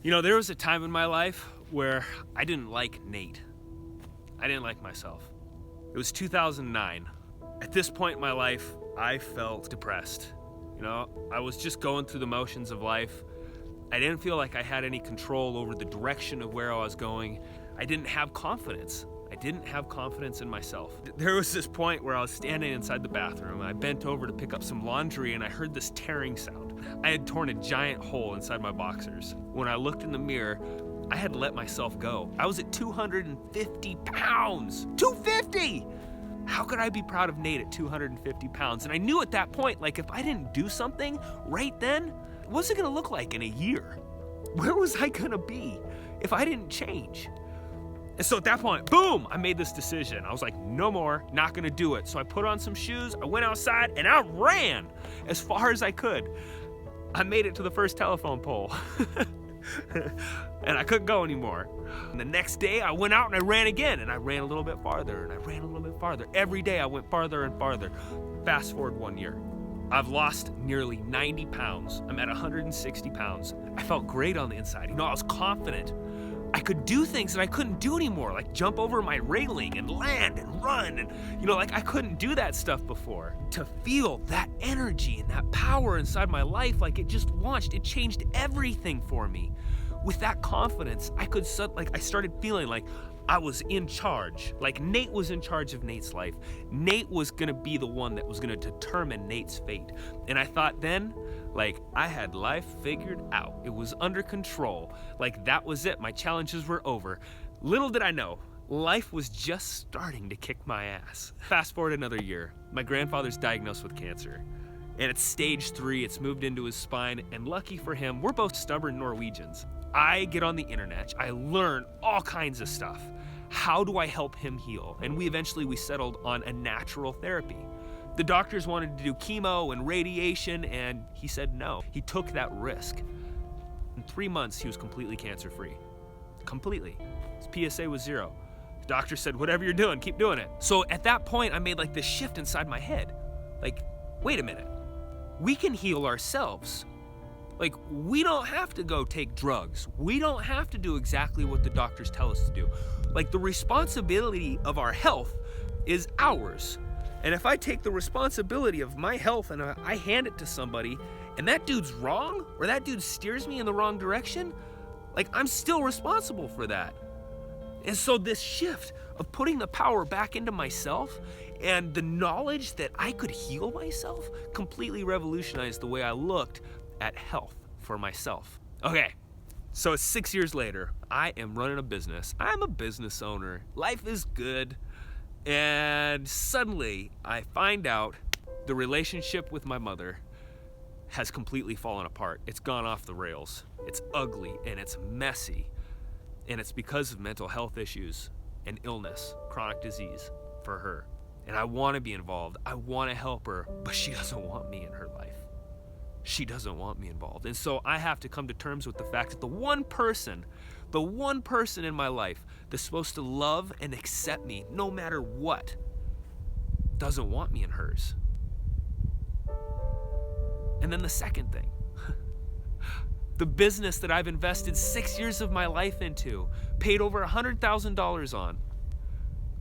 There was a time in my life where I didn't like Nate. I didn't like myself. It was 2009. At this point in my life, I felt depressed. I was just going through the motions of life. I didn't feel like I had any control over the direction of where I was going. I didn't have confidence. I didn't have confidence in myself. There was this point where I was standing inside the bathroom. I bent over to pick up some laundry and I heard this tearing sound. I had torn a giant hole inside my boxers. When I looked in the mirror, I had let myself go. I was at 250 pounds. 250! How could I be proud of Nate at 250 pounds? And I knew at that point, if I didn't do something right then, what's it gonna look like in a year? Where was I gonna be if I didn't change? And so at that point, boom, I made this decision. I was like, no more, not gonna do it. So I put on some shoes, I went outside, and I ran as far as I could. I made it to the first telephone pole. And I couldn't go anymore. And the next day, I went out and I ran again, and I ran a little bit farther, and I ran a little bit farther. Every day, I went farther and farther. Fast forward 1 year. I've lost nearly 90 pounds. I'm at 160 pounds. I felt great on the inside. I was confident. I could do things that I couldn't do anymore, like jump over my railing and land and run. And, I couldn't do that stuff before. To feel that energy and that power inside my life, it just launched, it changed everything for me. With that confidence, I started feeling like I was in charge. Like Nate was in charge of Nate's life. Nate was gonna be the one that was gonna determine Nate's fate. And I thought then, I had life figured out. It was under control. That was it. My challenges were over. Little did I know, life was just starting to kick my ass. Fast forward another year. My grandfather's diagnosed with cancer. And it's stage 3, it's moved into his spine, and lucky for him, we're both stubborn Norwegians. I get on the internet, I learn all kinds of stuff. How do I help him heal? And we settled on a natural therapy. The doctors wanted to do chemo and radiation, and he said no. He took that risk. In 3 months, he was completely cancer-free. Completely. His PSA was 0. The doctor said, whatever you're doing, keep doing it. So at that point, I made this shift inside my head. Wait a minute. We can heal ourselves. We don't have to go take drugs. We don't have to do exactly what the doctors tell us to do. The responsibility of our health is ours. And if I take the responsibility of my health and I hand it to somebody, and that dude's wrong, or that dude steers me in the wrong direction, I'm still responsible for that. And so this shift of putting the power back into myself and the knowledge that I could heal myself completely revolutionized the way I looked at health for myself. Okay, so 6 years later, I am running a business. I'm a business owner. Life is good. And suddenly, I find out the relationship with my mother has completely fallen apart. It's gone off the rails. It's ugly and it's messy. And it's because of mental health issues and illness, chronic disease for her. And I want to be involved. I want to help her, but she doesn't want me in her life. She doesn't want me involved. And so I have to come to terms with the fact that the one person in my life that's supposed to love and accept me no matter what doesn't want me in hers. And then the second thing, the business that I've invested 6 years of my life into, paid over $100,000 on,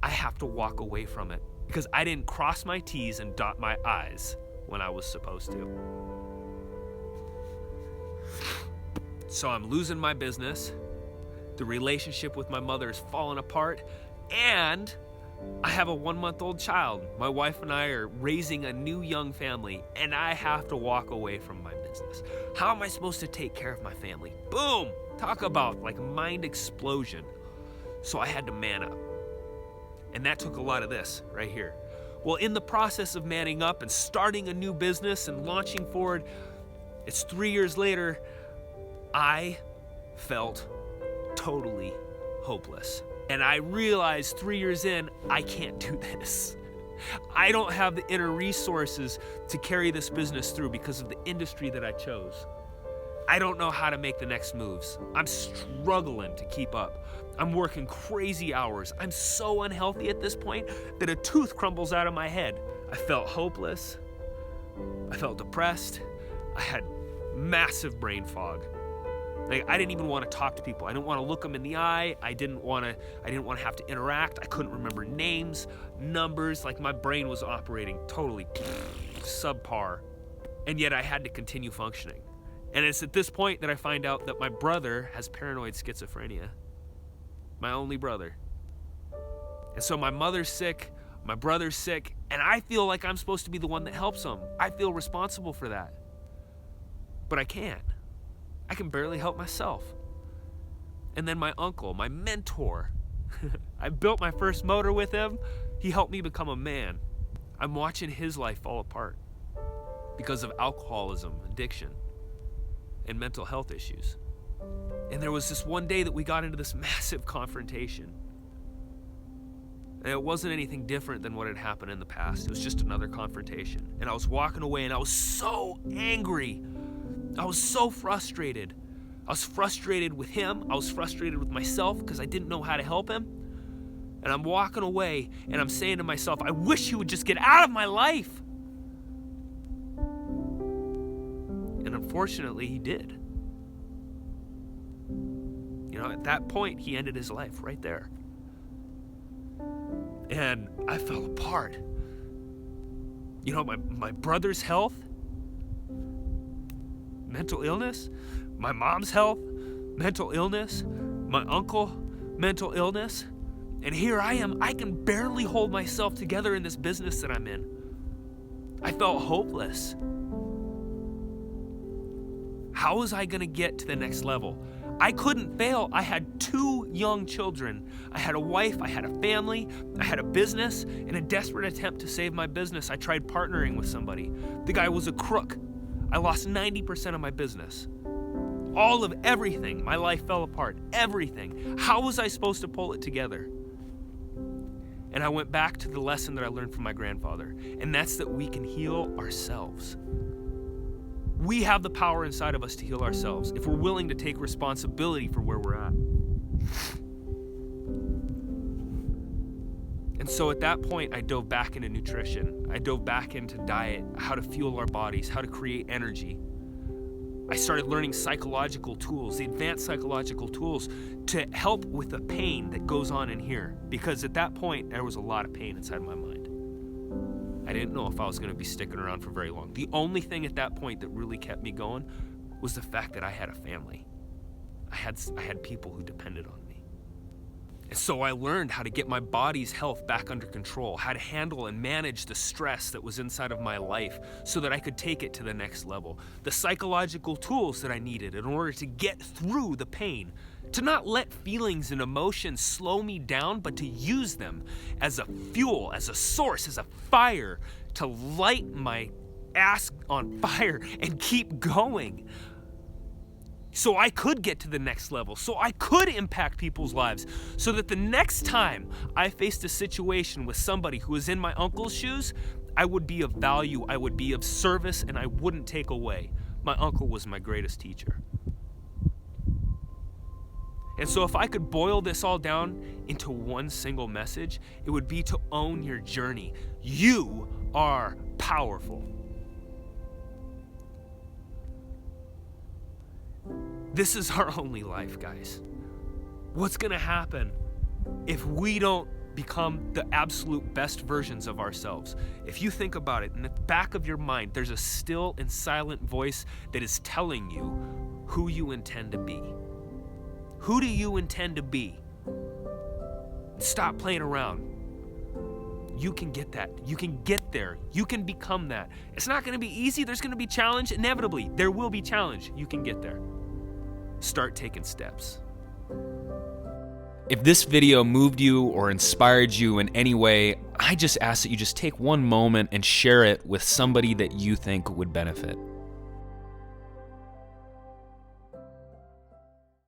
I have to walk away from it because I didn't cross my T's and dot my I's when I was supposed to. So I'm losing my business, the relationship with my mother is falling apart, and I have a 1-month-old child. My wife and I are raising a new young family, and I have to walk away from my business. How am I supposed to take care of my family? Boom! Talk about mind explosion. So I had to man up. And that took a lot of this right here. Well, in the process of manning up and starting a new business and launching forward, it's 3 years later, I felt totally hopeless. And I realized 3 years in, I can't do this. I don't have the inner resources to carry this business through because of the industry that I chose. I don't know how to make the next moves. I'm struggling to keep up. I'm working crazy hours. I'm so unhealthy at this point that a tooth crumbles out of my head. I felt hopeless. I felt depressed. I had massive brain fog. Like, I didn't even want to talk to people. I didn't want to look them in the eye. I didn't want to have to interact. I couldn't remember names, numbers. Like, my brain was operating totally subpar. And yet I had to continue functioning. And it's at this point that I find out that my brother has paranoid schizophrenia. My only brother. And so my mother's sick, my brother's sick, and I feel like I'm supposed to be the one that helps him. I feel responsible for that. But I can't. I can barely help myself. And then my uncle, my mentor, I built my first motor with him. He helped me become a man. I'm watching his life fall apart because of alcoholism, addiction, and mental health issues. And there was this one day that we got into this massive confrontation. And it wasn't anything different than what had happened in the past. It was just another confrontation. And I was walking away and I was so angry. I was so frustrated. I was frustrated with him. I was frustrated with myself because I didn't know how to help him. And I'm walking away and I'm saying to myself, I wish he would just get out of my life. And unfortunately, he did. You know, at that point, he ended his life right there. And I fell apart. You know, my brother's health, mental illness, my mom's health, mental illness, my uncle, mental illness. And here I am, I can barely hold myself together in this business that I'm in. I felt hopeless. How was I gonna get to the next level? I couldn't fail. I had 2 young children. I had a wife, I had a family, I had a business. In a desperate attempt to save my business, I tried partnering with somebody. The guy was a crook. I lost 90% of my business. All of everything, my life fell apart, everything. How was I supposed to pull it together? And I went back to the lesson that I learned from my grandfather, and that's that we can heal ourselves. We have the power inside of us to heal ourselves if we're willing to take responsibility for where we're at. And so at that point, I dove back into nutrition. I dove back into diet, how to fuel our bodies, how to create energy. I started learning psychological tools, the advanced psychological tools to help with the pain that goes on in here. Because at that point, there was a lot of pain inside my mind. I didn't know if I was going to be sticking around for very long. The only thing at that point that really kept me going was the fact that I had a family. I had people who depended on me. And so I learned how to get my body's health back under control, how to handle and manage the stress that was inside of my life so that I could take it to the next level. The psychological tools that I needed in order to get through the pain, to not let feelings and emotions slow me down, but to use them as a fuel, as a source, as a fire to light my ass on fire and keep going. So I could get to the next level, so I could impact people's lives, so that the next time I faced a situation with somebody who was in my uncle's shoes, I would be of value, I would be of service, and I wouldn't take away. My uncle was my greatest teacher. And so if I could boil this all down into one single message, it would be to own your journey. You are powerful. This is our only life, guys. What's gonna happen if we don't become the absolute best versions of ourselves? If you think about it, in the back of your mind, there's a still and silent voice that is telling you who you intend to be. Who do you intend to be? Stop playing around. You can get that. You can get there. You can become that. It's not gonna be easy. There's gonna be challenge. Inevitably, there will be challenge. You can get there. Start taking steps. If this video moved you or inspired you in any way, I just ask that you just take one moment and share it with somebody that you think would benefit.